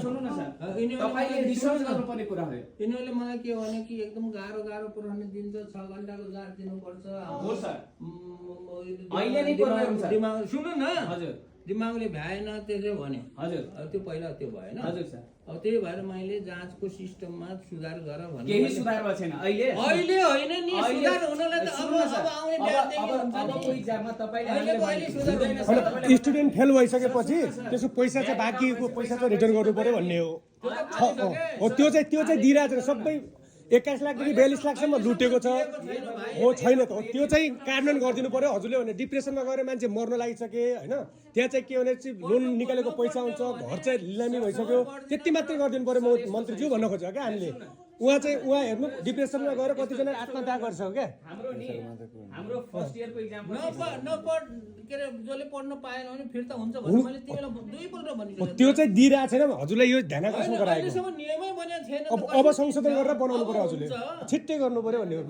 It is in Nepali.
सुन्नु न सर, तपाईले रिसर्च गर्नुपर्ने कुरा हो। यिनीहरूले मलाई के भने कि एकदम गाह्रो पुर्याउन दिन्छ, 6 घण्टाको जाँच दिनुपर्छ। हो सर, अहिले नै प्रब्लम छ। दिमाग सुन्नु न, हजुर, दिमागले भ्याएन त्यसो भने। हजुर, त्यो पहिला त्यो भएन। हजुर सर, अब त्यही भएर मैले जाँचको सिस्टममा सुधार गर भने केही सुधार भएको छैन अहिले। अहिले होइन नि, सुधार हुनलाई त अब आउने ब्याजदेखि हुन्छ नि। अब इक्जाममा तपाईले अहिले सुधार होइन। स्टुडेन्ट फेल भइसकेपछि त्यसको पैसा चाहिँ बाँकीको पैसा चाहिँ रिटर्न गर्नु पर्यो भन्ने हो। त्यो चाहिँ दिइरहेको छ सबै 21 लाखदेखि 42 लाखसम्म लुटेको छ। हो छैन त, त्यो चाहिँ कार्यान्वयन गरिदिनु पर्यो हजुरले। भने डिप्रेसनमा गएर मान्छे मर्न लागिसके होइन, त्यहाँ चाहिँ के भने चाहिँ लोन निकालेको पैसा हुन्छ, घर चाहिँ लिलामी भइसक्यो, त्यति मात्रै गरिदिनु पर्यो मन्त्रीज्यू भन्न खोज्छ क्या हामीले। उहाँ हेर्नु डिप्रेसनमा गएर कतिजना आत्महत्या गर्छ क्या। हाम्रो फर्स्ट इयरको इक्जाम के अरे जसले पढ्न पाएन भने फिर्ता हुन्छ भने मैले त्यो बेला दुईपल्ट भनिसकेँ। त्यो चाहिँ दिइरहेको छैन हजुरलाई, यो ध्यान आकर्षण गराएको। अहिलेसम्म नियमै बनेको छैन। अब संशोधन गरेर बनाउनु पर्यो हजुरले, छिट्टै गर्नु पर्यो भन्ने हो।